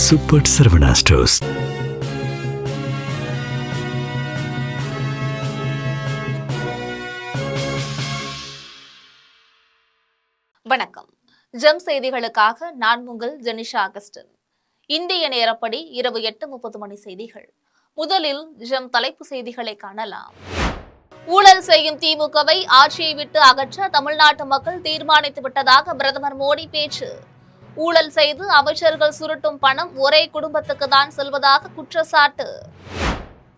Super Saravana stores. வணக்கம். GeM செய்திகளுக்காக நான் உங்கள் ஜெனிஷா அகஸ்டின். இந்திய நேரப்படி இரவு 8:30 மணி செய்திகள். முதலில் ஜெம் தலைப்பு செய்திகளை காணலாம். ஊழல் செய்யும் திமுகவை ஆட்சியை விட்டு அகற்ற தமிழ்நாட்டு மக்கள் தீர்மானித்து விட்டதாக பிரதமர் மோடி பேச்சு. ஊழல் செய்து அமைச்சர்கள் சுருட்டும் பணம் ஒரே குடும்பத்துக்கு தான் செல்வதாக குற்றச்சாட்டு.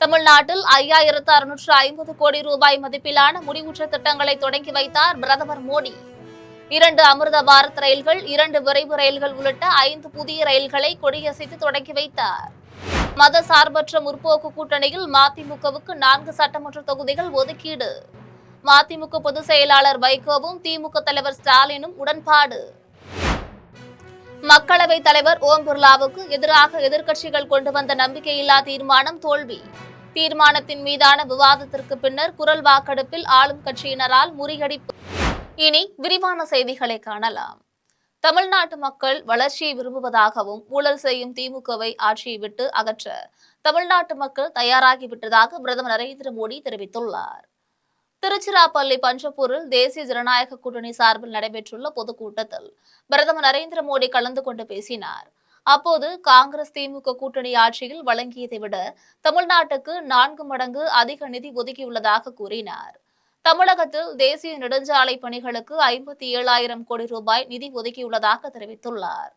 தமிழ்நாட்டில் 5650 கோடி ரூபாய் மதிப்பிலான முடிவுற்ற திட்டங்களை தொடங்கி வைத்தார் பிரதமர் மோடி. 2 அமிர்த பாரத் ரயில்கள், 2 விரைவு ரயில்கள் உள்ளிட்ட 5 புதிய ரயில்களை கொடியசைத்து தொடங்கி வைத்தார். மத சார்பற்ற முற்போக்கு கூட்டணியில் மதிமுகவுக்கு 4 சட்டமன்ற தொகுதிகள் ஒதுக்கீடு. மதிமுக பொதுச் செயலாளர் வைகோவும் திமுக தலைவர் ஸ்டாலினும் உடன்பாடு. மக்களவைத் தலைவர் ஓம் பிர்லாவுக்கு எதிராக எதிர்க்கட்சிகள் கொண்டு வந்த நம்பிக்கையில்லா தீர்மானம் தோல்வி. தீர்மானத்தின் மீதான விவாதத்திற்கு பின்னர் குரல் வாக்கெடுப்பில் ஆளும் கட்சியினரால் முறியடிப்பு. இனி விரிவான செய்திகளை காணலாம். தமிழ்நாட்டு மக்கள் வளர்ச்சியை விரும்புவதாகவும் ஊழல் செய்யும் திமுகவை ஆட்சியை விட்டு அகற்ற தமிழ்நாட்டு மக்கள் தயாராகிவிட்டதாக பிரதமர் நரேந்திர மோடி தெரிவித்துள்ளார். திருச்சிராப்பள்ளி பஞ்சப்பூரில் தேசிய ஜனநாயக கூட்டணி சார்பில் நடைபெற்றுள்ள பொதுக்கூட்டத்தில் பிரதமர் நரேந்திர மோடி கலந்து கொண்டு பேசினார். அப்போது காங்கிரஸ் திமுக கூட்டணி ஆட்சியில் வழங்கியதை விட தமிழ்நாட்டுக்கு 4 மடங்கு அதிக நிதி ஒதுக்கியுள்ளதாக கூறினார். தமிழகத்தில் தேசிய நெடுஞ்சாலை பணிகளுக்கு 57,000 கோடி ரூபாய் நிதி ஒதுக்கியுள்ளதாக தெரிவித்துள்ளார்.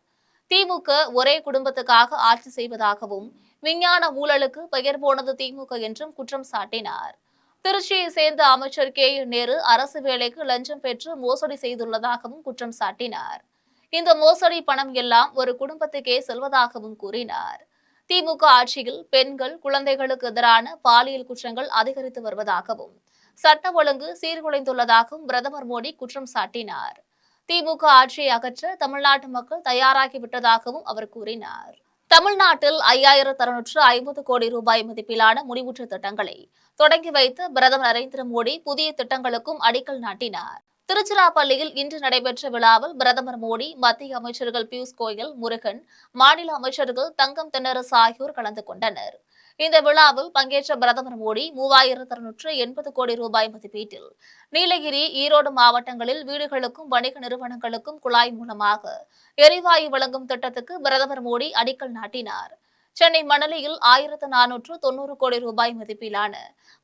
திமுக ஒரே குடும்பத்துக்காக ஆட்சி செய்வதாகவும் விஞ்ஞான ஊழலுக்கு பெயர் போனது திமுக என்றும் குற்றம் சாட்டினார். திருச்சியை சேர்ந்த அமைச்சர் KN நேரு அரசு வேலைக்கு லஞ்சம் பெற்று மோசடி செய்துள்ளதாகவும் குற்றம் சாட்டினார். இந்த மோசடி பணம் எல்லாம் ஒரு குடும்பத்துக்கே செல்வதாகவும் கூறினார். திமுக ஆட்சியில் பெண்கள், குழந்தைகளுக்கு எதிரான பாலியல் குற்றங்கள் அதிகரித்து வருவதாகவும் சட்ட ஒழுங்கு சீர்குலைந்துள்ளதாகவும் பிரதமர் மோடி குற்றம் சாட்டினார். திமுக ஆட்சியை அகற்ற தமிழ்நாட்டு மக்கள் தயாராகிவிட்டதாகவும் அவர் கூறினார். தமிழ்நாட்டில் 5650 கோடி ரூபாய் மதிப்பிலான முடிவுற்ற திட்டங்களை தொடங்கி வைத்து பிரதமர் நரேந்திர மோடி புதிய திட்டங்களுக்கும் அடிக்கல் நாட்டினார். திருச்சிராப்பள்ளியில் இன்று நடைபெற்ற விழாவில் பிரதமர் மோடி, மத்திய அமைச்சர்கள் பியூஷ் கோயல், முருகன், மாநில அமைச்சர்கள் தங்கம் தென்னரசு ஆகியோர் கலந்து கொண்டனர். இந்த விழாவில் பங்கேற்ற பிரதமர் மோடி 3680 கோடி ரூபாய் மதிப்பீட்டில் நீலகிரி, ஈரோடு மாவட்டங்களில் வீடுகளுக்கும் வணிக நிறுவனங்களுக்கும் குழாய் மூலமாக எரிவாயு வழங்கும் திட்டத்துக்கு பிரதமர் மோடி அடிக்கல் நாட்டினார். சென்னை மணலியில் 1490 கோடி ரூபாய் மதிப்பிலான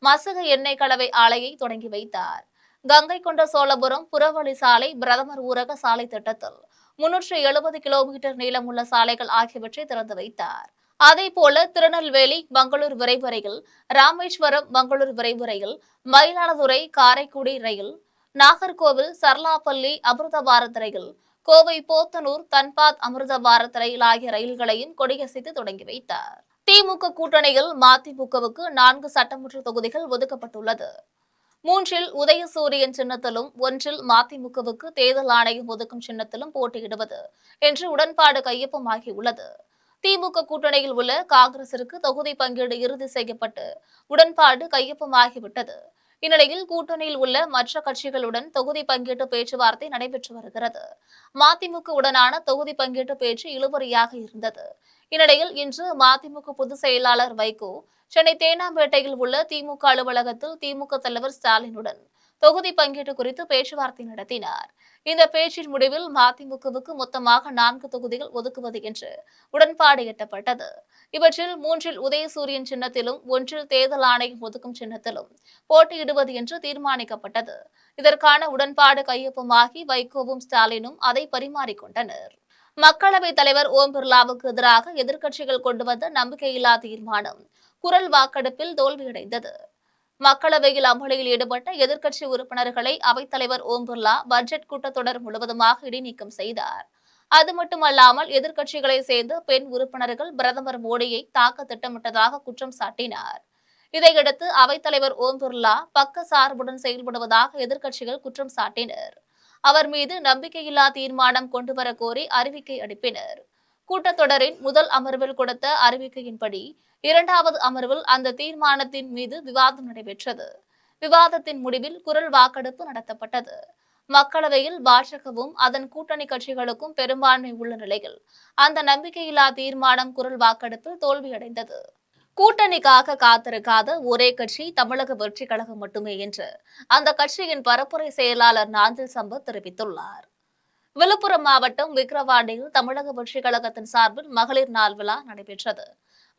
மசக எண்ணெய் கலவை ஆலையை தொடங்கி வைத்தார். கங்கை கொண்ட சோழபுரம் புறவழி சாலை, பிரதமர் ஊரக சாலை திட்டத்தில் 370 கிலோமீட்டர் நீளமுள்ள சாலைகள் ஆகியவற்றை திறந்து வைத்தார். அதேபோல திருநெல்வேலி பெங்களூர் விரைவு ரயில், ராமேஸ்வரம் பெங்களூர் விரைவு ரயில், மயிலாடுதுறை காரைக்குடி ரயில், நாகர்கோவில் சர்லாப்பள்ளி அமிர்த பாரத் ரயில், கோவை போத்தனூர் தன்பாத் அமிர்த பாரத் ரயில் ஆகிய ரயில்களையும் கொடியசைத்து தொடங்கி வைத்தார். திமுக கூட்டணியில் மதிமுகவுக்கு 4 சட்டமன்ற தொகுதிகள் ஒதுக்கப்பட்டுள்ளது. 3இல் உதயசூரியன் சின்னத்திலும் 1இல் மதிமுகவுக்கு தேர்தல் ஆணையம் ஒதுக்கும் சின்னத்திலும் போட்டியிடுவது என்று உடன்பாடு கையொப்பமாகியுள்ளது. திமுக கூட்டணியில் உள்ள காங்கிரசிற்கு தொகுதி பங்கீடு இறுதி செய்யப்பட்டு உடன்பாடு கையொப்பமாகிவிட்டது. இந்நிலையில் கூட்டணியில் உள்ள மற்ற கட்சிகளுடன் தொகுதி பங்கீட்டு பேச்சுவார்த்தை நடைபெற்று வருகிறது. மதிமுக உடனான தொகுதி பங்கீட்டு பேச்சு இழுபறியாக இருந்தது. இந்நிலையில் இன்று மதிமுக பொதுச் செயலாளர் வைகோ சென்னை தேனாம்பேட்டையில் உள்ள திமுக அலுவலகத்தில் திமுக தலைவர் ஸ்டாலினுடன் தொகுதி பங்கீட்டு குறித்து பேச்சுவார்த்தை நடத்தினார். இந்த பேச்சின் முடிவில் மதிமுகவுக்கு மொத்தமாக 4 தொகுதிகள் ஒதுக்குவது என்று உடன்பாடு எட்டப்பட்டது. இவற்றில் 3இல் உதயசூரியன் சின்னத்திலும் 1இல் தேர்தல் ஆணையம் ஒதுக்கும் சின்னத்திலும் போட்டியிடுவது என்று தீர்மானிக்கப்பட்டது. இதற்கான உடன்பாடு கையொப்பமாகி வைகோவும் ஸ்டாலினும் அதை பரிமாறிக்கொண்டனர். மக்களவைத் தலைவர் ஓம் பிர்லாவுக்கு எதிராக எதிர்க்கட்சிகள் கொண்டு வந்த நம்பிக்கையில்லா தீர்மானம் குரல் வாக்கெடுப்பில் தோல்வியடைந்தது. மக்களவையில் அமளியில் ஈடுபட்ட எதிர்க்கட்சி உறுப்பினர்களை அவைத்தலைவர் ஓம் பிர்லா பட்ஜெட் கூட்டத்தொடர் முழுவதுமாக இடைநீக்கம் செய்தார். அது மட்டுமல்லாமல் எதிர்க்கட்சிகளை சேர்ந்த பெண் உறுப்பினர்கள் பிரதமர் மோடியை தாக்க திட்டமிட்டதாக குற்றம் சாட்டினார். இதையடுத்து அவைத்தலைவர் ஓம் பிர்லா பக்க சார்புடன் செயல்படுவதாக எதிர்க்கட்சிகள் குற்றம் சாட்டினர். அவர் மீது நம்பிக்கையில்லா தீர்மானம் கொண்டுவர கோரி அறிவிக்கை அனுப்பினர். கூட்டத்தொடரின் முதல் அமர்வில் கொடுத்த அறிவிக்கையின்படி 2வது அமர்வில் அந்த தீர்மானத்தின் மீது விவாதம் நடைபெற்றது. விவாதத்தின் முடிவில் குரல் வாக்கெடுப்பு நடத்தப்பட்டது. மக்களவையில் பாஜகவும் அதன் கூட்டணி கட்சிகளுக்கும் பெரும்பான்மை உள்ள நிலையில் அந்த நம்பிக்கையில்லா தீர்மானம் குரல் வாக்கெடுப்பில் தோல்வியடைந்தது. கூட்டணிக்காக காத்திருக்காத ஒரே கட்சி தமிழக வெற்றிக் கழகம் மட்டுமே என்று அந்த கட்சியின் பரப்புரை செயலாளர் நாஞ்சில் சம்பத் தெரிவித்துள்ளார். விழுப்புரம் மாவட்டம் விக்கிரவாண்டியில் தமிழக வெற்றிக் கழகத்தின் சார்பில் மகளிர் நாள் விழா நடைபெற்றது.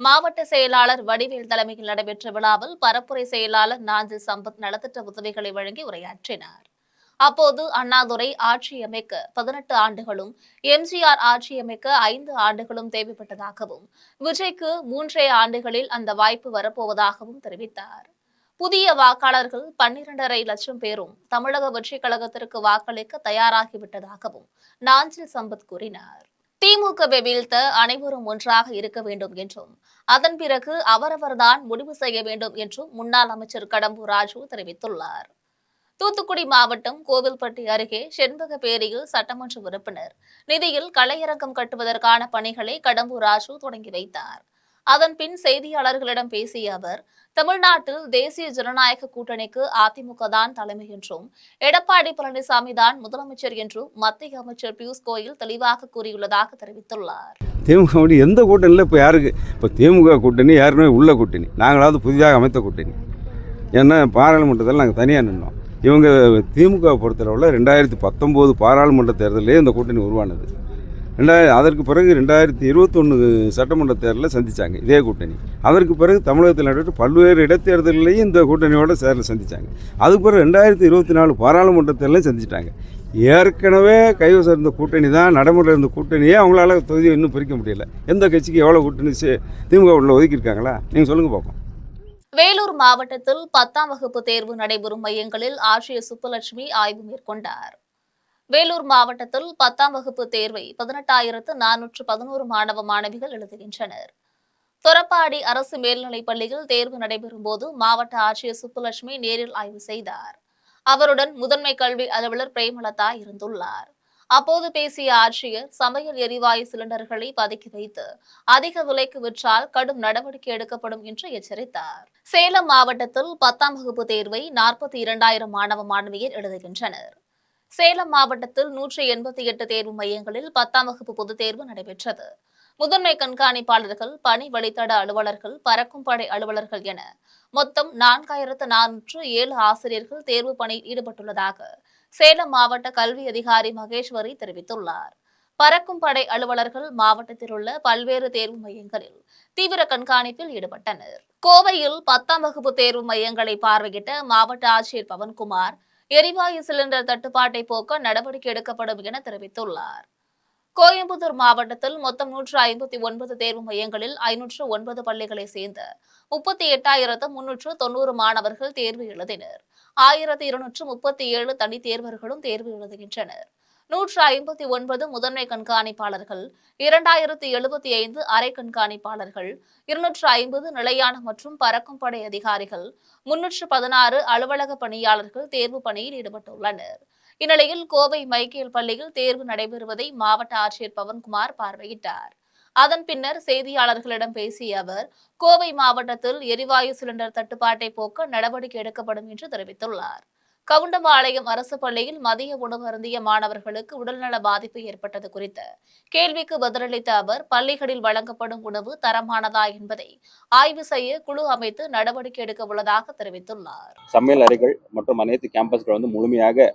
மாவட்ட செயலாளர் வடிவேல் தலைமையில் நடைபெற்ற விழாவில் பரப்புரை செயலாளர் நாஞ்சில் சம்பத் நலத்திட்ட உதவிகளை வழங்கி உரையாற்றினார். அப்போது அண்ணாதுரை ஆட்சியமைக்க 18 ஆண்டுகளும், எம்ஜிஆர் ஆட்சியமைக்க 5 ஆண்டுகளும் தேவைப்பட்டதாகவும், விஜய்க்கு 3 ஆண்டுகளில் அந்த வாய்ப்பு வரப்போவதாகவும் தெரிவித்தார். புதிய வாக்காளர்கள் 12.5 லட்சம் பேரும் தமிழக வெற்றிக் கழகத்திற்கு வாக்களிக்க தயாராகிவிட்டதாகவும் நாஞ்சில் சம்பத் கூறினார். திமுகவை வீழ்த்த அனைவரும் ஒன்றாக இருக்க வேண்டும் என்றும், அதன் பிறகு அவரவர்தான் முடிவு செய்ய வேண்டும் என்றும் முன்னாள் அமைச்சர் கடம்பூர் ராஜு தெரிவித்துள்ளார். தூத்துக்குடி மாவட்டம் கோவில்பட்டி அருகே செண்பகப்பேரியில் சட்டமன்ற உறுப்பினர் நிதியில் கலையரங்கம் கட்டுவதற்கான பணிகளை கடம்பூர் ராஜு தொடங்கி வைத்தார். அதன்பின் செய்தியாளர்களிடம் பேசிய அவர், தமிழ்நாட்டில் தேசிய ஜனநாயக கூட்டணிக்கு அதிமுக தான் தலைமை என்றும், எடப்பாடி பழனிசாமி தான் முதலமைச்சர் என்றும் மத்திய அமைச்சர் பியூஷ் கோயல் தெளிவாக கூறியுள்ளதாக தெரிவித்துள்ளார். திமுக எந்த கூட்டணியில் இப்போ யாருக்கு இப்போ திமுக கூட்டணி யாருமே உள்ள கூட்டணி, நாங்களாவது புதிதாக அமைத்த கூட்டணி. ஏன்னா பாராளுமன்றத்தில் நாங்கள் தனியாக நின்றோம். இவங்க திமுக பொறுத்தளவில் 2019 பாராளுமன்ற தேர்தலே இந்த கூட்டணி உருவானது. அதற்கு பிறகு 2021 சட்டமன்ற தேர்தலில் சந்தித்தாங்க இதே கூட்டணி. அதற்கு பிறகு தமிழகத்தில் நடைபெற்ற பல்வேறு இடைத்தேர்தலையும் இந்த கூட்டணியோட சந்தித்தாங்க. அதுக்கு பிறகு 2024 பாராளுமன்ற தேர்தலையும் சந்திச்சிட்டாங்க. ஏற்கனவே கைவசம் இருந்த கூட்டணி தான் நடைமுறையில் இருந்த கூட்டணியே அவங்களால தொகுதியை இன்னும் பிரிக்க முடியல. எந்த கட்சிக்கு எவ்வளோ கூட்டணி திமுக உள்ள ஒதுக்கியிருக்காங்களா? நீங்கள் சொல்லுங்கள் பார்ப்போம். வேலூர் மாவட்டத்தில் 10ஆம் வகுப்பு தேர்வு நடைபெறும் மையங்களில் ஆட்சியர் சுப்புலட்சுமி ஆய்வு மேற்கொண்டார். வேலூர் மாவட்டத்தில் 10ஆம் வகுப்பு தேர்வை 18,411 மாணவ மாணவிகள் எழுதுகின்றனர். தொரப்பாடி அரசு மேல்நிலைப் பள்ளியில் தேர்வு நடைபெறும் போது மாவட்ட ஆட்சியர் சுப்புலட்சுமி நேரில் ஆய்வு செய்தார். அவருடன் முதன்மை கல்வி அலுவலர் பிரேமலதா இருந்துள்ளார். அப்போது பேசிய ஆட்சியர், சமையல் எரிவாயு சிலிண்டர்களை பதுக்கி வைத்து அதிக விலைக்கு விற்றால் கடும் நடவடிக்கை எடுக்கப்படும் என்று எச்சரித்தார். சேலம் மாவட்டத்தில் 10ஆம் வகுப்பு தேர்வை 42,000 மாணவ மாணவியர் எழுதுகின்றனர். சேலம் மாவட்டத்தில் 188 தேர்வு மையங்களில் 10ஆம் வகுப்பு பொதுத் தேர்வு நடைபெற்றது. முதன்மை கண்காணிப்பாளர்கள், பணி வழித்தட அலுவலர்கள், பறக்கும் படை அலுவலர்கள் என மொத்தம் 4,407 ஆசிரியர்கள் தேர்வு பணியில் ஈடுபட்டுள்ளதாக சேலம் மாவட்ட கல்வி அதிகாரி மகேஸ்வரி தெரிவித்துள்ளார். பறக்கும் படை அலுவலர்கள் மாவட்டத்தில் உள்ள பல்வேறு தேர்வு மையங்களில் தீவிர கண்காணிப்பில் ஈடுபட்டனர். கோவையில் 10ஆம் வகுப்பு தேர்வு மையங்களை பார்வையிட்ட மாவட்ட ஆட்சியர் பவன்குமார், எரிவாயு சிலிண்டர் தட்டுப்பாட்டை போக்க நடவடிக்கை எடுக்கப்படும் என தெரிவித்துள்ளார். கோயம்புத்தூர் மாவட்டத்தில் மொத்தம் 159 தேர்வு மையங்களில் 509 பள்ளிகளை சேர்ந்த 38,390 மாணவர்கள் தேர்வு எழுதினர். 1,237 தனி தேர்வர்களும் தேர்வு எழுதுகின்றனர். 159 முதன்மை கண்காணிப்பாளர்கள், 2,075 அரை கண்காணிப்பாளர்கள், 250 நிலையான மற்றும் பறக்கும் படை அதிகாரிகள், 316 அலுவலக பணியாளர்கள் தேர்வு பணியில் ஈடுபட்டுள்ளனர். இந்நிலையில் கோவை மைக்கேல் பள்ளியில் தேர்வு நடைபெறுவதை மாவட்ட ஆட்சியர் பவன்குமார் பார்வையிட்டார். அதன் பின்னர் செய்தியாளர்களிடம் பேசிய அவர், கோவை மாவட்டத்தில் எரிவாயு சிலிண்டர் தட்டுப்பாட்டை போக்க நடவடிக்கை எடுக்கப்படும் என்று தெரிவித்துள்ளார். கவுண்டம்பாளையம் அரசு பள்ளியில் மதிய உணவு அருந்திய மாணவர்களுக்கு உடல்நல பாதிப்பு ஏற்பட்டது குறித்த கேள்விக்கு பதிலளித்த அவர், பள்ளிகளில் வழங்கப்படும் உணவு தரமானதா என்பதை ஆய்வு செய்ய குழு அமைத்து நடவடிக்கை எடுக்க உள்ளதாக தெரிவித்துள்ளார். சமையல் அறைகள் மற்றும் அனைத்து கேம்பஸ்கள் முழுமையாக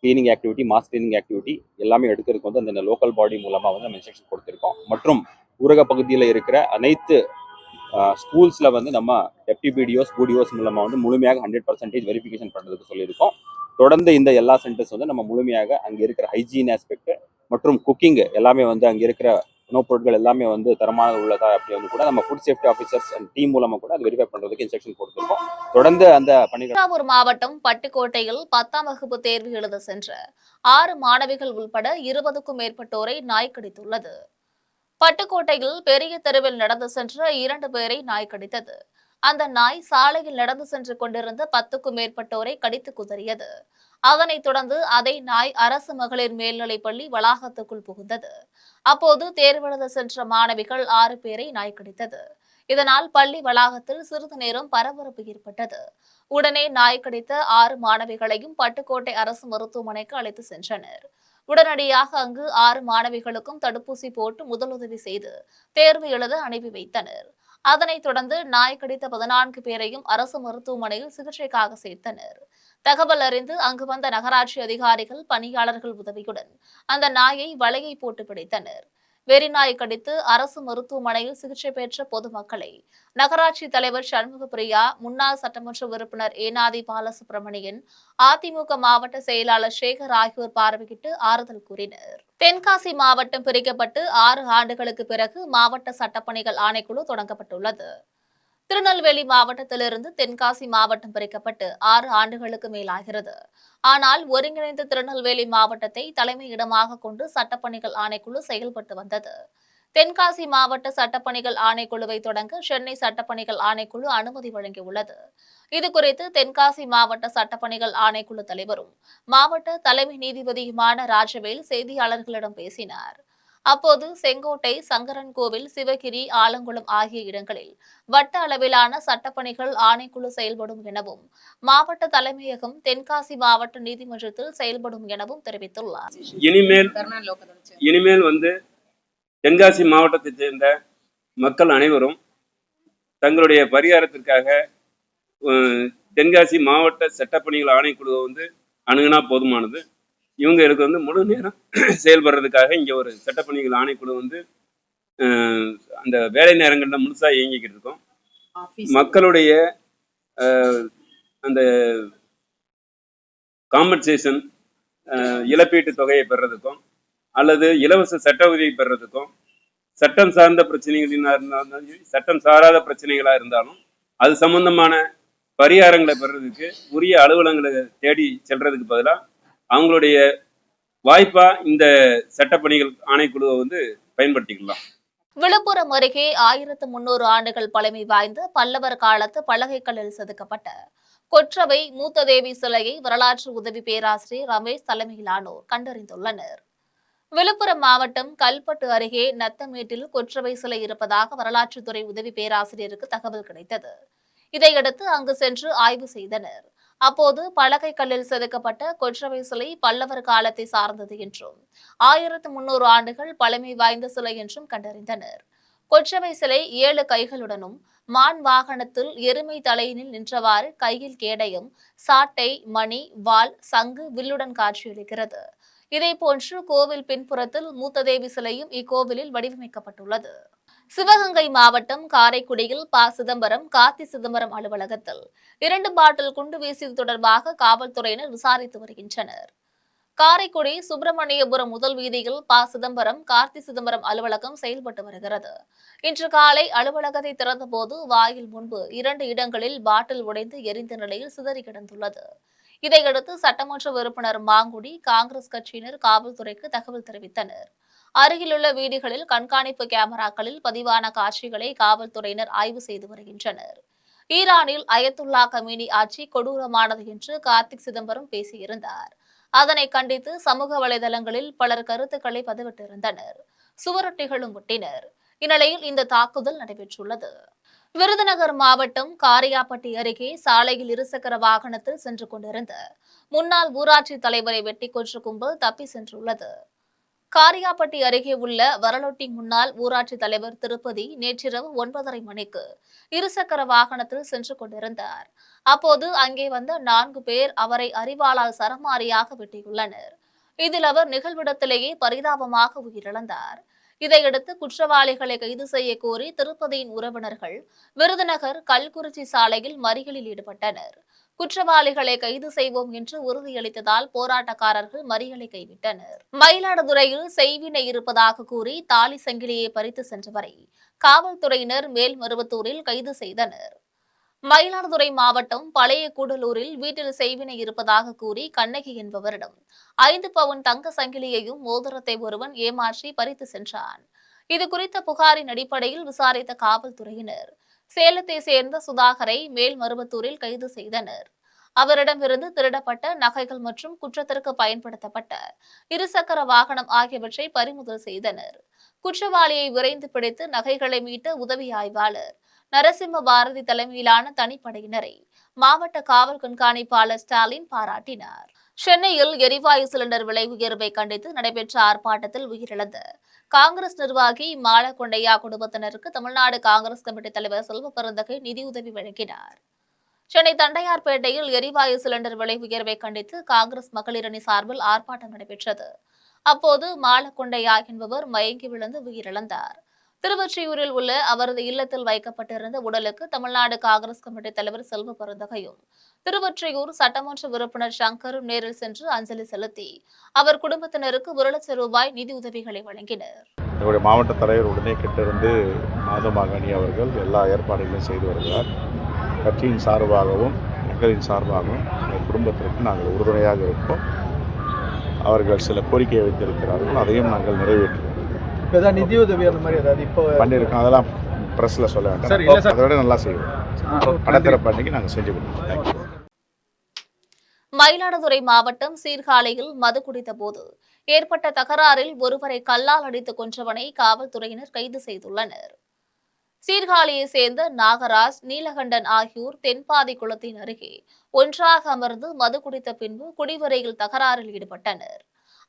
cleaning activity, mass cleaning activity எல்லாமே எடுக்கிறதுக்கு அந்த லோக்கல் பாடி மூலமாக நம்ம இன்ஸ்ட்ரக்ஷன் கொடுத்துருக்கோம். மற்றும் ஊரக பகுதியில் இருக்கிற அனைத்து ஸ்கூல்ஸில் நம்ம எஃப்டிபிடிஓஸ், பிடிஓஸ் மூலமாக முழுமையாக 100% வெரிஃபிகேஷன் பண்ணுறதுக்கு சொல்லியிருக்கோம். தொடர்ந்து இந்த எல்லா சென்டர்ஸ் நம்ம முழுமையாக அங்கே இருக்கிற ஹைஜீன் ஆஸ்பெக்ட் மற்றும் குக்கிங் எல்லாமே அங்கே இருக்கிற உணவுப் பொருட்கள் எல்லாமே தரமானது உள்ளதா அப்படி கூட நம்ம food safety officers and team மூலமாக கூட அது வெரிஃபை பண்ணுறதுக்கு இன்ஸ்ட்ரக்ஷன் கொடுத்துருக்கோம். தொடர்ந்து அந்த பணிகள். தஞ்சாவூர் மாவட்டம் பட்டுக்கோட்டையில் 10ஆம் வகுப்பு தேர்வு எழுத சென்ற 6 மாணவிகள் உள்பட 20க்கும் மேற்பட்டோரை நாய் கடித்துள்ளது. பட்டுக்கோட்டையில் பெரிய தெருவில் நடந்து சென்ற 2 பேரை நாய் கடித்தது. அந்த நாய் சாலையில் நடந்து சென்று கொண்டிருந்த 10க்கும் மேற்பட்டோரை கடித்து குதறியது. அதனைத் தொடர்ந்து அதே நாய் அரசு மகளிர் மேல்நிலைப் பள்ளி வளாகத்துக்குள் புகுந்தது. அப்போது தேர்வெழுத சென்ற மாணவிகள் 6 பேரை நாய் கடித்தது. இதனால் பள்ளி வளாகத்தில் சிறிது நேரம் பரபரப்பு ஏற்பட்டது. உடனே நாய் கடித்த 6 மாணவிகளையும் பட்டுக்கோட்டை அரசு மருத்துவமனைக்கு அழைத்து சென்றனர். உடனடியாக அங்கு 6 மாணவிகளுக்கும் தடுப்பூசி போட்டு முதலுதவி செய்து தேர்வு எழுத அனுப்பி வைத்தனர். அதனைத் தொடர்ந்து நாய் கடித்த 14 பேரையும் அரசு மருத்துவமனையில் சிகிச்சைக்காக சேர்த்தனர். தகவல் அறிந்து அங்கு வந்த நகராட்சி அதிகாரிகள், பணியாளர்கள் உதவியுடன் அந்த நாயை வலையை போட்டு பிடித்தனர். வெறிநாய் கடித்து அரசு மருத்துவமனையில் சிகிச்சை பெற்ற பொதுமக்களை நகராட்சி தலைவர் சண்முகப்பிரியா, முன்னாள் சட்டமன்ற உறுப்பினர் ஏனாதி பாலசுப்ரமணியன், அதிமுக மாவட்ட செயலாளர் சேகர் ஆகியோர் பார்வையிட்டு ஆறுதல் கூறினர். தென்காசி மாவட்டம் பிரிக்கப்பட்டு 6 ஆண்டுகளுக்கு பிறகு மாவட்ட சட்டப்பணிகள் ஆணைக்குழு தொடங்கப்பட்டுள்ளது. திருநெல்வேலி மாவட்டத்திலிருந்து தென்காசி மாவட்டம் பிரிக்கப்பட்டு 6 ஆண்டுகளுக்கு மேலாகிறது. ஆனால் ஒருங்கிணைந்த திருநெல்வேலி மாவட்டத்தை தலைமையிடமாக கொண்டு சட்டப்பணிகள் ஆணைக்குழு செயல்பட்டு வந்தது. தென்காசி மாவட்ட சட்டப்பணிகள் ஆணைக்குழுவை தொடங்க சென்னை சட்டப்பணிகள் ஆணைக்குழு அனுமதி வழங்கியுள்ளது. இதுகுறித்து தென்காசி மாவட்ட சட்டப்பணிகள் ஆணைக்குழு தலைவரும் மாவட்ட தலைமை நீதிபதியுமான ராஜவேல் செய்தியாளர்களிடம் பேசினார். அப்போது செங்கோட்டை, சங்கரன்கோவில், சிவகிரி, ஆலங்குளம் ஆகிய இடங்களில் வட்ட அளவிலான சட்டப்பணிகள் ஆணைக்குழு செயல்படும் எனவும், மாவட்ட தலைமையகம் தென்காசி மாவட்ட நீதிமன்றத்தில் செயல்படும் எனவும் தெரிவித்துள்ளார். இனிமேல் தென்காசி மாவட்டத்தைச் சேர்ந்த மக்கள் அனைவரும் தங்களுடைய பரிகாரத்திற்காக தென்காசி மாவட்ட சட்டப்பணிகள் ஆணைக்குழுவை அணுகுனா போதுமானது. இவங்களுக்கு முழு நேரம் செயல்படுறதுக்காக இங்கே ஒரு சட்டப்பணிகள் ஆணைக்குழு அந்த வேலை நேரங்களில் முழுசாக இயங்கிக்கிட்டு இருக்கோம். மக்களுடைய அந்த காம்பன்சேஷன், இழப்பீட்டு தொகையை பெறுறதுக்கும் அல்லது இலவச சட்ட உதவி பெறுறதுக்கும், சட்டம் சார்ந்த பிரச்சனைகளாக இருந்தாலும் சட்டம் சாராத பிரச்சனைகளாக இருந்தாலும் அது சம்பந்தமான பரிகாரங்களை பெறுறதுக்கு உரிய அலுவலகங்களை தேடி செல்றதுக்கு பதிலாக அவங்களுடைய வாய்ப்பா இந்த சட்டப்பணிகள் ஆணைக்குழுவை பயன்படுத்திக்கலாம். விழுப்புரம் அருகே 1300 ஆண்டுகள் பழமை வாய்ந்த பல்லவர் காலத்து பலகைகளில் செதுக்கப்பட்ட கொற்றவை மூத்ததேவி சிலையை வரலாற்று உதவி பேராசிரியர் ரமேஷ் தலைமையிலானோர் கண்டறிந்துள்ளனர். விழுப்புரம் மாவட்டம் கல்பட்டு அருகே நத்தமேட்டில் கொற்றவை சிலை இருப்பதாக வரலாற்றுத்துறை உதவி பேராசிரியருக்கு தகவல் கிடைத்தது. இதையடுத்து அங்கு சென்று ஆய்வு செய்தனர். அப்போது பலகை கல்லில் செதுக்கப்பட்ட கொற்றவை சிலை பல்லவர் காலத்தை சார்ந்தது என்றும் 1300 ஆண்டுகள் பழமை வாய்ந்த சிலை என்றும் கண்டறிந்தனர். கொற்றவை சிலை 7 கைகளுடனும் மான் வாகனத்தில் எருமை தலையினில் நின்றவாறு கையில் கேடயம், சாட்டை, மணி, வாள், சங்கு, வில்லுடன் காட்சியளிக்கிறது. இதேபோன்று கோவில் பின்புறத்தில் மூத்ததேவி சிலையும் இக்கோவிலில் வடிவமைக்கப்பட்டுள்ளது. சிவகங்கை மாவட்டம் காரைக்குடியில் ப. சிதம்பரம், கார்த்தி சிதம்பரம் அலுவலகத்தில் 2 பாட்டில் குண்டு வீசியது தொடர்பாக காவல்துறையினர் விசாரித்து வருகின்றனர். காரைக்குடி சுப்பிரமணியபுரம் முதல் வீதியில் ப. சிதம்பரம், கார்த்தி சிதம்பரம் அலுவலகம் செயல்பட்டு வருகிறது. இன்று காலை அலுவலகத்தை திறந்தபோது வாயில் முன்பு 2 இடங்களில் பாட்டில் உடைந்து எரிந்த நிலையில் சிதறி கிடந்துள்ளது. இதையடுத்து சட்டமன்ற உறுப்பினர் மாங்குடி, காங்கிரஸ் கட்சியினர் காவல்துறைக்கு தகவல் தெரிவித்தனர். அருகிலுள்ள வீடுகளில் கண்காணிப்பு கேமராக்களில் பதிவான காட்சிகளை காவல்துறையினர் ஆய்வு செய்து வருகின்றனர். ஈரானில் அயத்துல்லா கமீனி ஆட்சி கொடூரமானது என்று கார்த்தி சிதம்பரம் பேசியிருந்தார். அதனை கண்டித்து சமூக வலைதளங்களில் பலர் கருத்துக்களை பதிவிட்டிருந்தனர். சுவரொட்டிகளும் ஒட்டினர். இந்நிலையில் இந்த தாக்குதல் நடைபெற்றுள்ளது. விருதுநகர் மாவட்டம் காரியாபட்டி அருகே சாலையில் இருசக்கர வாகனத்தில் சென்று கொண்டிருந்த முன்னாள் ஊராட்சி தலைவரை வெட்டி கொன்ற கும்பல் தப்பி சென்றுள்ளது. காரியாபட்டி அருகே உள்ள வரலொட்டி முன்னாள் ஊராட்சி தலைவர் திருப்பதி நேற்றிரவு 9:30 மணிக்கு இருசக்கர வாகனத்தில் சென்று கொண்டிருந்தார். அப்போது அங்கே வந்த 4 பேர் அவரை அரிவாளால் சரமாரியாக வெட்டியுள்ளனர். இதில் அவர் நிகழ்விடத்திலேயே பரிதாபமாக உயிரிழந்தார். இதையடுத்து குற்றவாளிகளை கைது செய்ய கோரி திருப்பதியின் உறவினர்கள் விருதுநகர் கல்குறிச்சி சாலையில் மறியலில் ஈடுபட்டனர். குற்றவாளிகளை கைது செய்வோம் என்று உறுதியளித்ததால் போராட்டக்காரர்கள் மறியலை கைவிட்டனர். மயிலாடுதுறையில் செய்வினை இருப்பதாக கூறி தாலி சங்கிலியை பறித்து சென்றவரை காவல்துறையினர் மேல்மருவத்தூரில் கைது செய்தனர். மயிலாடுதுறை மாவட்டம் பழைய கூடலூரில் வீட்டில் செய்வினை இருப்பதாக கூறி கண்ணகி என்பவரிடம் 5 பவுன் தங்க சங்கிலியையும் மோதிரத்தை ஒருவன் ஏமாற்றி பறித்து சென்றான். இதுகுறித்த புகாரின் அடிப்படையில் விசாரித்த காவல்துறையினர் சேலத்தை சேர்ந்த சுதாகரை மேல்மருவத்தூரில் கைது செய்தனர். அவரிடமிருந்து திருடப்பட்ட நகைகள் மற்றும் குற்றத்திற்கு பயன்படுத்தப்பட்ட இருசக்கர வாகனம் ஆகியவற்றை பறிமுதல் செய்தனர். குற்றவாளியை விரைந்து பிடித்து நகைகளை மீட்ட உதவி ஆய்வாளர் நரசிம்ம பாரதி தலைமையிலான தனிப்படையினரை மாவட்ட காவல் கண்காணிப்பாளர் ஸ்டாலின் பாராட்டினார். சென்னையில் எரிவாயு சிலிண்டர் விலை உயர்வை கண்டித்து நடைபெற்ற ஆர்ப்பாட்டத்தில் உயிரிழந்த காங்கிரஸ் நிர்வாகி மாலக்கொண்டையா குடும்பத்தினருக்கு தமிழ்நாடு காங்கிரஸ் கமிட்டி தலைவர் செல்வ பெருந்தகை நிதியுதவி வழங்கினார். சென்னை தண்டையார்பேட்டையில் எரிவாயு சிலிண்டர் விலை உயர்வை கண்டித்து காங்கிரஸ் மகளிர் அணி சார்பில் ஆர்ப்பாட்டம் நடைபெற்றது. அப்போது மாலக்கொண்டையா என்பவர் மயங்கி விழுந்து உயிரிழந்தார். திருவொற்றியூரில் உள்ள அவரது இல்லத்தில் வைக்கப்பட்டிருந்த உடலுக்கு தமிழ்நாடு காங்கிரஸ் கமிட்டி தலைவர் செல்வ பெருந்தகையும் திருவொற்றியூர் சட்டமன்ற உறுப்பினர் சங்கரும் நேரில் சென்று அஞ்சலி செலுத்தி அவர் குடும்பத்தினருக்கு 1 லட்சம் ரூபாய் நிதி உதவிகளை வழங்கினர். எங்களுடைய மாவட்ட தலைவர் உடனே கிட்டிருந்து மாது மாகாணி அவர்கள் எல்லா ஏற்பாடுகளையும் செய்து வருகிறார். கட்சியின் சார்பாகவும் மக்களின் சார்பாகவும் எங்கள் குடும்பத்திற்கு நாங்கள் உறுதுணையாக இருப்போம். அவர்கள் சில கோரிக்கையை வைத்திருக்கிறார்கள், அதையும் நாங்கள் நிறைவேற்றுவோம். இப்போ ஏதாவது நிதியுதவி அந்த மாதிரி ஏதாவது இப்போ பண்ணியிருக்கோம், அதெல்லாம் ப்ரெஸ்ஸில் சொல்ல வேண்டாம். அதை விட நல்லா செய்வோம். பணத்திறப்பு அன்னைக்கு நாங்கள் செஞ்சு கொடுப்போம். தேங்க்யூ. மயிலாடுதுறை மாவட்டம் சீர்காழியில் மது குடித்த போது ஏற்பட்ட தகராறில் ஒருவரை கல்லால் அடித்து கொன்றவனை காவல்துறையினர் கைது செய்துள்ளனர். சீர்காழியை சேர்ந்த நாகராஜ், நீலகண்டன் ஆகியோர் தென்பாதி குளத்தின் அருகே ஒன்றாக அமர்ந்து மது குடித்த பின்பு குடிவரையில் தகராறில் ஈடுபட்டனர்.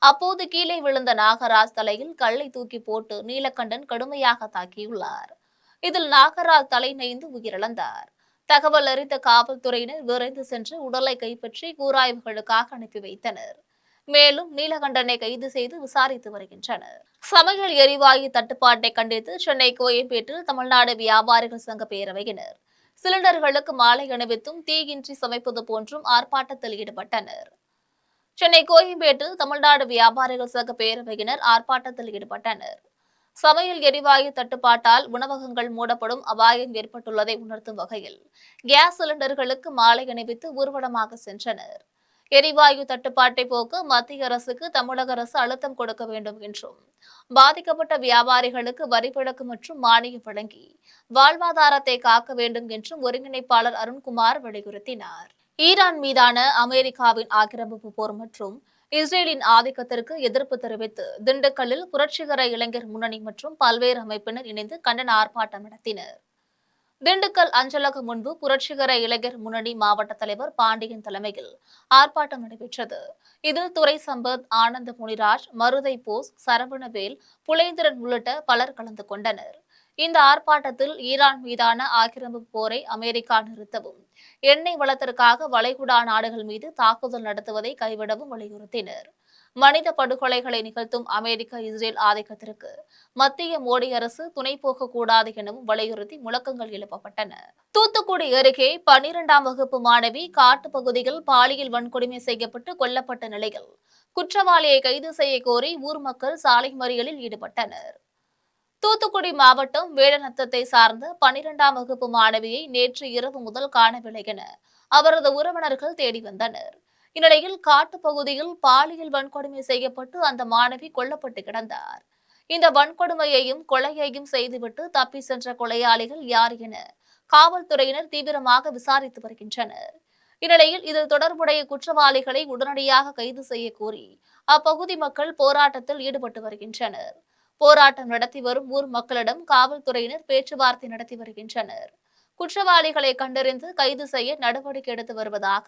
அப்போது கீழே விழுந்த நாகராஜ் தலையில் கல்லை தூக்கி போட்டு நீலகண்டன் கடுமையாக தாக்கியுள்ளார். இதில் நாகராஜ் தலை நெய்ந்து உயிரிழந்தார். தகவல் அறிந்த காவல்துறையினர் விரைந்து சென்று உடலை கைப்பற்றி கூராய்வுகளுக்காக அனுப்பி வைத்தனர். மேலும் நீலகண்டனை கைது செய்து விசாரித்து வருகின்றனர். சமையல் எரிவாயு தட்டுப்பாட்டை கண்டித்து சென்னை கோயம்பேட்டில் தமிழ்நாடு வியாபாரிகள் சங்க பேரவையினர் சிலிண்டர்களுக்கு மாலை அணிவித்தும் தீயின்றி சமைப்பது போன்றும் ஆர்ப்பாட்டத்தில் ஈடுபட்டனர். சென்னை கோயம்பேட்டில் தமிழ்நாடு வியாபாரிகள் சங்க பேரவையினர் ஆர்ப்பாட்டத்தில் ஈடுபட்டனர். சமையல் எரிவாயு தட்டுப்பாட்டால் உணவகங்கள் மூடப்படும் அபாயம் ஏற்பட்டுள்ளதை உணர்த்தும் வகையில் கேஸ் சிலிண்டர்களுக்கு மாலை அணிவித்து ஊர்வலமாக சென்றனர். எரிவாயு தட்டுப்பாட்டை போக்க மத்திய அரசுக்கு தமிழக அரசு அழுத்தம் கொடுக்க வேண்டும் என்றும் பாதிக்கப்பட்ட வியாபாரிகளுக்கு வரி விலக்கு மற்றும் மானியம் வழங்கி வாழ்வாதாரத்தை காக்க வேண்டும் என்றும் ஒருங்கிணைப்பாளர் அருண்குமார் வலியுறுத்தினார். ஈரான் மீதான அமெரிக்காவின் ஆக்கிரமிப்பு போர் மற்றும் இஸ்ரேலின் ஆதிக்கத்திற்கு எதிர்ப்பு தெரிவித்து திண்டுக்கல்லில் புரட்சிகர இளைஞர் முன்னணி மற்றும் பல்வேறு அமைப்பினர் இணைந்து கண்டன ஆர்ப்பாட்டம் நடத்தினர். திண்டுக்கல் அஞ்சலகம் முன்பு புரட்சிகர இளைஞர் முன்னணி மாவட்ட தலைவர் பாண்டியன் தலைமையில் ஆர்ப்பாட்டம் நடைபெற்றது. இதில் துரை சம்பத், ஆனந்த முனிராஜ், மருதை போஸ், சரவணவேல், புலேந்திரன் உள்ளிட்ட பலர் கலந்து கொண்டனர். இந்த ஆர்ப்பாட்டத்தில் ஈரான் மீதான ஆக்கிரமிப்பு போரை அமெரிக்கா நிறுத்தவும், எண்ணெய் வளத்திற்காக வளைகுடா நாடுகள் மீது தாக்குதல் நடத்துவதை கைவிடவும் வலியுறுத்தினர். மனித படுகொலைகளை நிகழ்த்தும் அமெரிக்க இஸ்ரேல் ஆதிக்கத்திற்கு மத்திய மோடி அரசு துணை போகக்கூடாது எனவும் வலியுறுத்தி முழக்கங்கள் எழுப்பப்பட்டன. தூத்துக்குடி அருகே 12ஆம் வகுப்பு மாணவி காட்டு பகுதியில் பாலியல் வன்கொடுமை செய்யப்பட்டு கொல்லப்பட்ட நிலையில் குற்றவாளியை கைது செய்ய கோரி ஊர் மக்கள் சாலை மறியலில் ஈடுபட்டனர். தூத்துக்குடி மாவட்டம் வேடநத்தத்தை சார்ந்த 12ஆம் வகுப்பு மாணவியை நேற்று இரவு முதல் காணவில்லை என அவரது உறவினர்கள் தேடி வந்தனர். இந்நிலையில் காட்டு பகுதியில் பாலியல் வன்கொடுமை செய்யப்பட்டு அந்த மாணவி கொல்லப்பட்டு கிடந்தார். இந்த வன்கொடுமையையும் கொலையையும் செய்துவிட்டு தப்பி சென்ற கொலையாளிகள் யார் என காவல்துறையினர் தீவிரமாக விசாரித்து வருகின்றனர். இந்நிலையில் இதில் தொடர்புடைய குற்றவாளிகளை உடனடியாக கைது செய்ய கோரி அப்பகுதி மக்கள் போராட்டத்தில் ஈடுபட்டு வருகின்றனர். போராட்டம் நடத்தி வரும் ஊர் மக்களிடம் காவல்துறையினர் பேச்சுவார்த்தை நடத்தி வருகின்றனர். குற்றவாளிகளை கண்டறிந்து கைது செய்ய நடவடிக்கை எடுத்து வருவதாக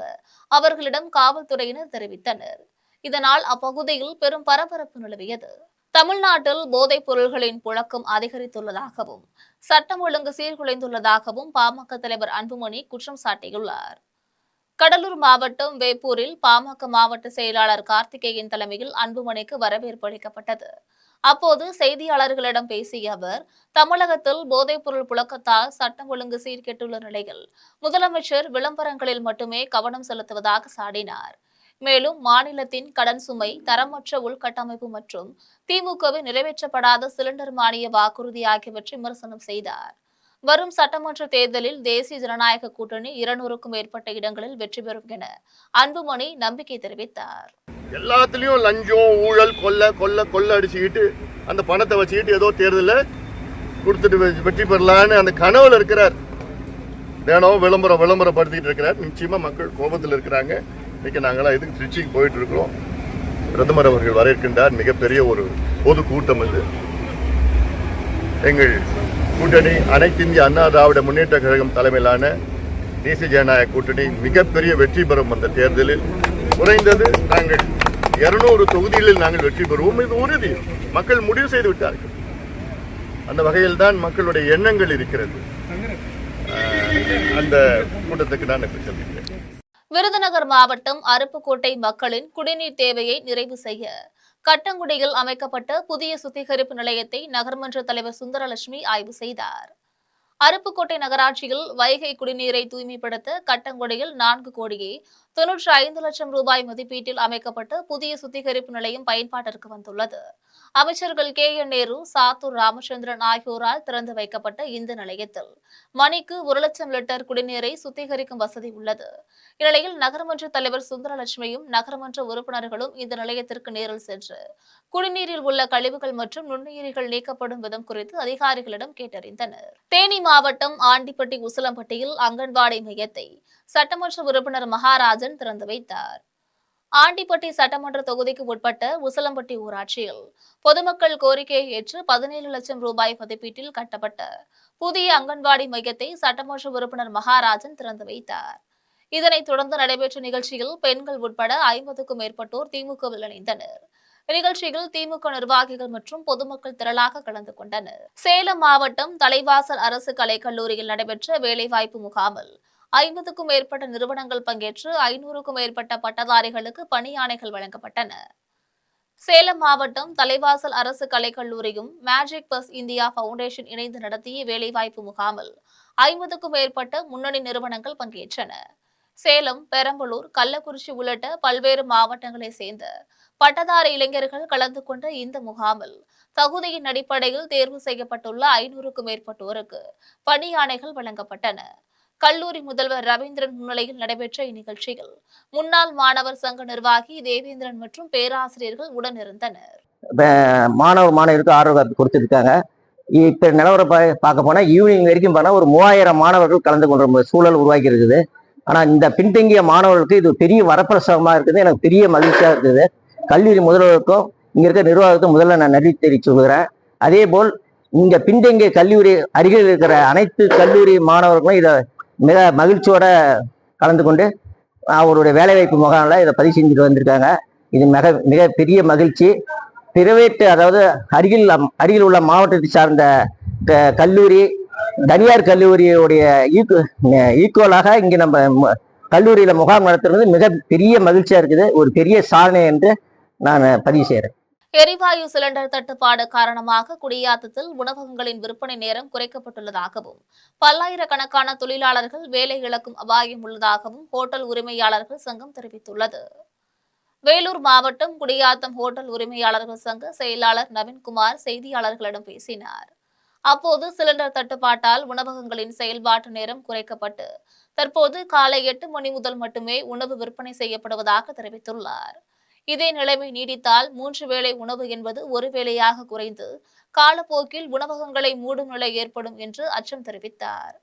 அவர்களிடம் காவல்துறையினர் தெரிவித்தனர். இதனால் அப்பகுதியில் பெரும் பரபரப்பு நிலவியது. தமிழ்நாட்டில் போதைப் பொருள்களின் புழக்கம் அதிகரித்துள்ளதாகவும் சட்டம் ஒழுங்கு சீர்குலைந்துள்ளதாகவும் பாமக தலைவர் அன்புமணி குற்றம் சாட்டியுள்ளார். கடலூர் மாவட்டம் வேப்பூரில் பாமக மாவட்ட செயலாளர் கார்த்திகேயன் தலைமையில் அன்புமணிக்கு வரவேற்பு அளிக்கப்பட்டது. அப்போது செய்தியாளர்களிடம் பேசிய அவர், தமிழகத்தில் போதைப்பொருள் புழக்கத்தால் சட்டம் ஒழுங்கு சீர்கெட்டுள்ள நிலையில் முதலமைச்சர் விளம்பரங்களில் மட்டுமே கவனம் செலுத்துவதாக சாடினார். மேலும் மாநிலத்தின் கடன் சுமை, தரமற்ற உள்கட்டமைப்பு மற்றும் திமுகவில் நிறைவேற்றப்படாத சிலிண்டர் மானிய வாக்குறுதி ஆகியவற்றை விமர்சனம் செய்தார். வரும் சட்டமன்ற தேர்தலில் தேசிய ஜனநாயக கூட்டணி 200க்கும் மேற்பட்ட இடங்களில் வெற்றி பெறும் என அன்புமணி நம்பிக்கை தெரிவித்தார். எல்லாத்துலயும் லஞ்சம், ஊழல், கொள்ள அடிச்சுக்கிட்டு அந்த பணத்தை வச்சுக்கிட்டு ஏதோ தேர்தலில் கொடுத்துட்டு வெற்றி பெறலான்னு அந்த கனவுல இருக்கிறார். தினம் விளம்பரப்படுத்திட்டு இருக்கிறார். நிச்சயமா மக்கள் கோபத்தில் இருக்கிறாங்க. இன்னைக்கு நாங்களாம் இதுக்கு திருச்சிக்கு போயிட்டு இருக்கிறோம். பிரதமர் அவர்கள் வரவேற்கின்றார். மிகப்பெரிய ஒரு பொது கூட்டம் இது. எங்கள் கூட்டணி அனைத்து இந்திய அண்ணா திராவிட முன்னேற்ற கழகம் தலைமையிலான தேசிய ஜனநாயக கூட்டணி மிகப்பெரிய வெற்றி பெறும். அந்த தேர்தலில் குறைந்தது நாங்கள் 200 தொகுதிகளில் நாங்கள் வெற்றி பெறுவோம். இது உறுதி. மக்கள் முடிவு செய்து விட்டார்கள். அந்த வகையில் தான் மக்களுடைய எண்ணங்கள் இருக்கிறது. அந்த கூட்டத்துக்கு நான் இப்ப சந்திக்கிறேன். விருதுநகர் மாவட்டம் அருப்புக்கோட்டை மக்களின் குடிநீர் தேவையை நிறைவு செய்ய கட்டங்குடியில் அமைக்கப்பட்ட புதிய சுத்திகரிப்பு நிலையத்தை நகர்மன்ற தலைவர் சுந்தரலட்சுமி ஆய்வு செய்தார். அருப்புக்கோட்டை நகராட்சியில் வைகை குடிநீரை தூய்மைப்படுத்த கட்டங்குடியில் 4 கோடியே 95 லட்சம் ரூபாய் மதிப்பீட்டில் அமைக்கப்பட்ட புதிய சுத்திகரிப்பு நிலையம் பயன்பாட்டிற்கு வந்துள்ளது. அமைச்சர்கள் KN நேரு, சாத்தூர் ராமச்சந்திரன் ஆகியோரால் திறந்து வைக்கப்பட்ட இந்த நிலையத்தில் மணிக்கு 1 லட்சம் லிட்டர் குடிநீரை சுத்திகரிக்கும் வசதி உள்ளது. இந்நிலையில் நகரமன்ற தலைவர் சுந்தரலட்சுமியும் நகரமன்ற உறுப்பினர்களும் இந்த நிலையத்திற்கு நேரில் சென்று குடிநீரில் உள்ள கழிவுகள் மற்றும் நுண்ணுயிரிகள் நீக்கப்படும் விதம் குறித்து அதிகாரிகளிடம் கேட்டறிந்தனர். தேனி மாவட்டம் ஆண்டிப்பட்டி உசிலம்பட்டியில் அங்கன்வாடி மையத்தை சட்டமன்ற உறுப்பினர் மகாராஜன் திறந்து வைத்தார். ஆண்டிப்பட்டி சட்டமன்ற தொகுதிக்கு உட்பட்ட உசிலம்பட்டி ஊராட்சியில் பொதுமக்கள் கோரிக்கையை ஏற்று 17 லட்சம் ரூபாய் மதிப்பீட்டில் கட்டப்பட்ட புதிய அங்கன்வாடி மையத்தை சட்டமன்ற உறுப்பினர் மகாராஜன் திறந்து வைத்தார். இதனைத் தொடர்ந்து நடைபெற்ற நிகழ்ச்சியில் பெண்கள் உட்பட 50க்கும் மேற்பட்டோர் திமுகவில் இணைந்தனர். நிகழ்ச்சியில் திமுக நிர்வாகிகள் மற்றும் பொதுமக்கள் திரளாக கலந்து கொண்டனர். சேலம் மாவட்டம் தலைவாசல் அரசு கலைக்கல்லூரியில் நடைபெற்ற வேலைவாய்ப்பு முகாமில் 50க்கும் மேற்பட்ட நிறுவனங்கள் பங்கேற்று 500க்கும் மேற்பட்ட பட்டதாரிகளுக்கு பணி ஆணைகள் வழங்கப்பட்டன. சேலம் மாவட்டம் தலைவாசல் அரசு கலைக்கல்லூரியும் மேஜிக் பஸ் இந்தியா பவுண்டேஷன் இணைந்து நடத்திய வேலைவாய்ப்பு முகாமில் 50க்கும் மேற்பட்ட முன்னணி நிறுவனங்கள் பங்கேற்றன. சேலம், பெரம்பலூர், கள்ளக்குறிச்சி உள்ளிட்ட பல்வேறு மாவட்டங்களைச் சேர்ந்த பட்டதாரி இளைஞர்கள் கலந்து கொண்ட இந்த முகாமில் தகுதியின் அடிப்படையில் தேர்வு செய்யப்பட்டுள்ள 500க்கும் மேற்பட்டோருக்கு பணி ஆணைகள் வழங்கப்பட்டன. கல்லூரி முதல்வர் ரவீந்திரன் முன்னிலையில் நடைபெற்ற இந்நிகழ்ச்சியில் முன்னாள் மாணவர் சங்க நிர்வாகி தேவேந்திரன் மற்றும் பேராசிரியர்கள் உடனிருந்தனர். மாணவருக்கு ஆர்வம் கொடுத்திருக்காங்க. இப்ப நிலவரம் பார்க்க போனா ஈவினிங் வரைக்கும் போனா ஒரு 3000 மாணவர்கள் கலந்து கொண்ட சூழல் உருவாக்கி இருக்குது. ஆனா இந்த பின்தங்கிய மாணவர்களுக்கு இது பெரிய வரப்பிரசவமா இருக்குது. எனக்கு பெரிய மகிழ்ச்சியா இருக்குது. கல்லூரி முதல்வருக்கும் இங்க இருக்க நிர்வாகத்துக்கும் முதல்ல நான் நன்றி தெரிவித்து சொல்கிறேன். அதே போல் இங்க பின்தங்கிய கல்லூரி அருகில் இருக்கிற அனைத்து கல்லூரி மாணவர்களும் இதை மிக மகிழ்ச்சியோட கலந்து கொண்டு அவருடைய வேலைவாய்ப்பு முகாமில் இதை பதிவு செஞ்சுட்டு வந்திருக்காங்க. இது மிக பெரிய மகிழ்ச்சி. பிரைவேட், அதாவது அருகில் உள்ள மாவட்டத்தை சார்ந்த கல்லூரி, தனியார் கல்லூரியுடைய ஈக்குவலாக இங்க நம்ம கல்லூரியில முகாம் நடத்துறது மிக பெரிய மகிழ்ச்சியா இருக்குது. ஒரு பெரிய சாதனை என்று நான் பதிவு செய்கிறேன். எரிவாயு சிலிண்டர் தட்டுப்பாடு காரணமாக குடியாத்தத்தில் உணவகங்களின் விற்பனை நேரம் குறைக்கப்பட்டுள்ளதாகவும் பல்லாயிரக்கணக்கான தொழிலாளர்கள் வேலை இழக்கும் அபாயம் உள்ளதாகவும் ஹோட்டல் உரிமையாளர்கள் சங்கம் தெரிவித்துள்ளது. வேலூர் மாவட்டம் குடியாத்தம் ஹோட்டல் உரிமையாளர்கள் சங்க செயலாளர் நவீன்குமார் செய்தியாளர்களிடம் பேசினார். அப்போது சிலிண்டர் தட்டுப்பாட்டால் உணவகங்களின் செயல்பாட்டு நேரம் குறைக்கப்பட்டு தற்போது காலை 8 மணி முதல் மட்டுமே உணவு விற்பனை செய்யப்படுவதாக தெரிவித்துள்ளார். இதே நிலைமை நீடித்தால் 3 வேளை உணவு என்பது ஒரு வேளையாக குறைந்து காலப்போக்கில் உணவகங்களை மூடும் நிலை ஏற்படும் என்று அச்சம் தெரிவித்தார்.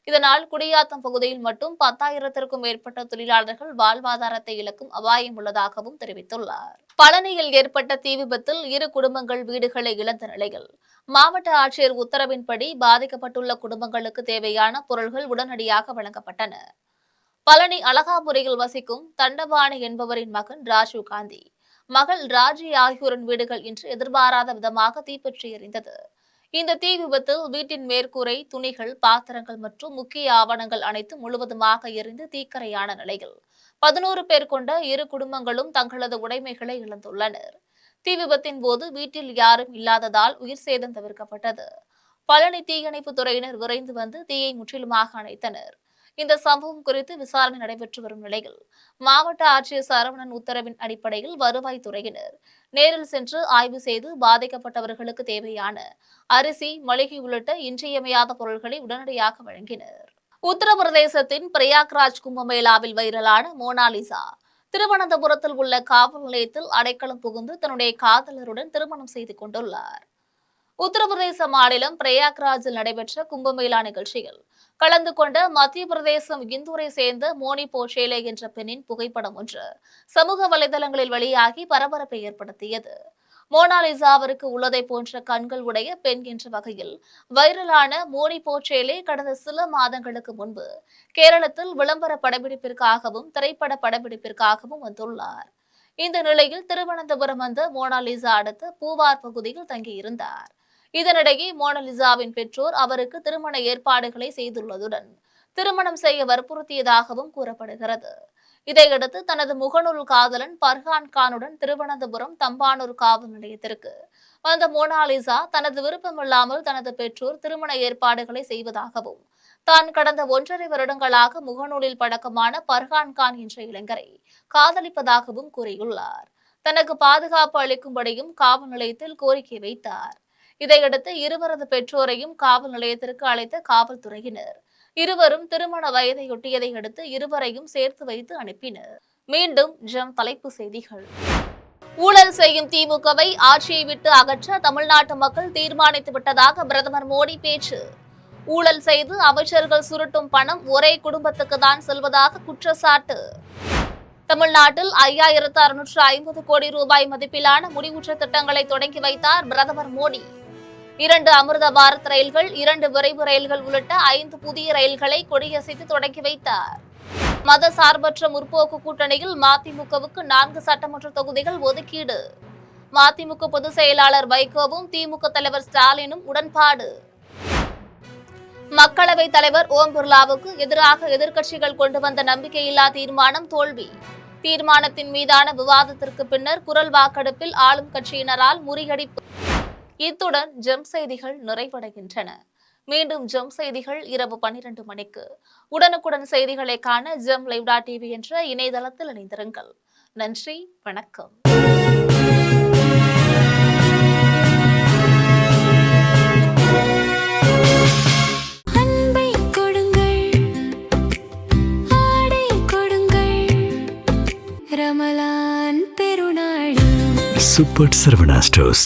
இதனால் குடியாத்தம் பகுதியில் மட்டும் 10,000த்திற்கும் மேற்பட்ட தொழிலாளர்கள் வாழ்வாதாரத்தை இழக்கும் அபாயம் உள்ளதாகவும் தெரிவித்துள்ளார். பழனியில் ஏற்பட்ட தீ விபத்தில் 2 குடும்பங்கள் வீடுகளை இழந்த நிலையில் மாவட்ட ஆட்சியர் உத்தரவின்படி பாதிக்கப்பட்டுள்ள குடும்பங்களுக்கு தேவையான பொருட்கள் உடனடியாக வழங்கப்பட்டன. பழனி அழகாபுரியில் வசிக்கும் தண்டபாணி என்பவரின் மகன் ராஜீவ் காந்தி, மகள் ராஜி ஆகியோரின் வீடுகள் இன்று எதிர்பாராத விதமாக தீப்பற்றி எரிந்தது. இந்த தீ விபத்தில் வீட்டின் மேற்கூரை, துணிகள், பாத்திரங்கள் மற்றும் முக்கிய ஆவணங்கள் அனைத்தும் முழுவதுமாக எரிந்து தீக்கரையான நிலையில் 11 பேர் கொண்ட 2 குடும்பங்களும் தங்களது உடைமைகளை இழந்துள்ளனர். தீ விபத்தின் போது வீட்டில் யாரும் இல்லாததால் உயிர் சேதம் தவிர்க்கப்பட்டது. பழனி தீயணைப்பு துறையினர் விரைந்து வந்து தீயை முற்றிலுமாக அணைத்தனர். இந்த சம்பவம் குறித்து விசாரணை நடைபெற்று வரும் நிலையில் மாவட்ட ஆட்சியர் சரவணன் உத்தரவின் அடிப்படையில் வருவாய்த்துறையினர் நேரில் சென்று ஆய்வு செய்து பாதிக்கப்பட்டவர்களுக்கு தேவையான அரிசி, மளிகை உள்ளிட்ட இன்றியமையாத பொருட்களை உடனடியாக வழங்கினர். உத்தரப்பிரதேசத்தின் பிரயாக்ராஜ் கும்பமேளாவில் வைரலான மோனாலிசா திருவனந்தபுரத்தில் உள்ள காவல் நிலையத்தில் அடைக்கலம் புகுந்து தன்னுடைய காதலருடன் திருமணம் செய்து கொண்டுள்ளார். உத்தரப்பிரதேச மாநிலம் பிரயாக்ராஜில் நடைபெற்ற கும்பமேளா நிகழ்ச்சியில் கலந்து கொண்ட மத்திய பிரதேசம் இந்தூரை சேர்ந்த மோனி போஷேலே என்ற பெண்ணின் புகைப்படம் ஒன்று சமூக வலைதளங்களில் வெளியாகி பரபரப்பை ஏற்படுத்தியது. மோனாலிசாவிற்கு உள்ளதை போன்ற கண்கள் உடைய பெண் என்ற வகையில் வைரலான மோனி போச்சேலே கடந்த சில மாதங்களுக்கு முன்பு கேரளத்தில் விளம்பர படப்பிடிப்பிற்காகவும் திரைப்பட படப்பிடிப்பிற்காகவும் வந்துள்ளார். இந்த நிலையில் திருவனந்தபுரம் வந்த மோனாலிசா அடுத்த பூவார் பகுதியில் தங்கியிருந்தார். இதனிடையே மோனாலிசாவின் பெற்றோர் அவருக்கு திருமண ஏற்பாடுகளை செய்துள்ளதுடன் திருமணம் செய்ய வற்புறுத்தியதாகவும் கூறப்படுகிறது. இதையடுத்து தனது முகநூல் காதலன் பர்ஹான் கானுடன் திருவனந்தபுரம் தம்பானூர் காவல் நிலையத்திற்கு வந்த மோனாலிசா தனது விருப்பமில்லாமல் தனது பெற்றோர் திருமண ஏற்பாடுகளை செய்வதாகவும் தான் கடந்த 1.5 வருடங்களாக முகநூலில் பழக்கமான பர்ஹான் கான் என்ற இளைஞரை காதலிப்பதாகவும் கூறியுள்ளார். தனக்கு பாதுகாப்பு அளிக்கும்படியும் காவல் நிலையத்தில் கோரிக்கை வைத்தார். இதையடுத்து இருவரது பெற்றோரையும் காவல் நிலையத்திற்கு அழைத்த காவல்துறையினர் இருவரும் திருமண வயதையொட்டியதை அடுத்து இருவரையும் சேர்த்து வைத்து அனுப்பினர். மீண்டும் தலைப்பு செய்திகள். ஊழல் செய்யும் திமுகவை ஆட்சியை விட்டு அகற்ற தமிழ்நாட்டு மக்கள் தீர்மானித்து விட்டதாக பிரதமர் மோடி பேச்சு. ஊழல் செய்து அமைச்சர்கள் சுருட்டும் பணம் ஒரே குடும்பத்துக்கு தான் செல்வதாக குற்றச்சாட்டு. தமிழ்நாட்டில் 5650 கோடி ரூபாய் மதிப்பிலான முடிவுற்ற திட்டங்களை தொடங்கி வைத்தார் பிரதமர் மோடி. 2 அமிர்த பாரத் ரயில்கள், 2 விரைவு ரயில்கள் உள்ளிட்ட 5 புதிய ரயில்களை கொடியசைத்து தொடங்கி வைத்தார். மத சார்பற்ற முற்போக்கு கூட்டணியில் மதிமுகவுக்கு 4 சட்டமன்ற தொகுதிகள் ஒதுக்கீடு. மதிமுக பொதுச் செயலாளர் வைகோவும் திமுக தலைவர் ஸ்டாலினும் உடன்பாடு. மக்களவைத் தலைவர் ஓம் பிர்லாவுக்கு எதிராக எதிர்க்கட்சிகள் கொண்டு வந்த நம்பிக்கையில்லா தீர்மானம் தோல்வி. தீர்மானத்தின் மீதான விவாதத்திற்கு பின்னர் குரல் வாக்கெடுப்பில் ஆளும் கட்சியினரால் முறியடிப்பு. இத்துடன் ஜெம் செய்திகள் நிறைவடைகின்றன. மீண்டும் ஜெம் செய்திகள் இரவு 12 மணிக்கு. உடனுக்குடன் செய்திகளை காண GemLive.tv என்ற இணையதளத்தில் இணைந்திருங்கள். நன்றி, வணக்கம். Super Sarvana Stores.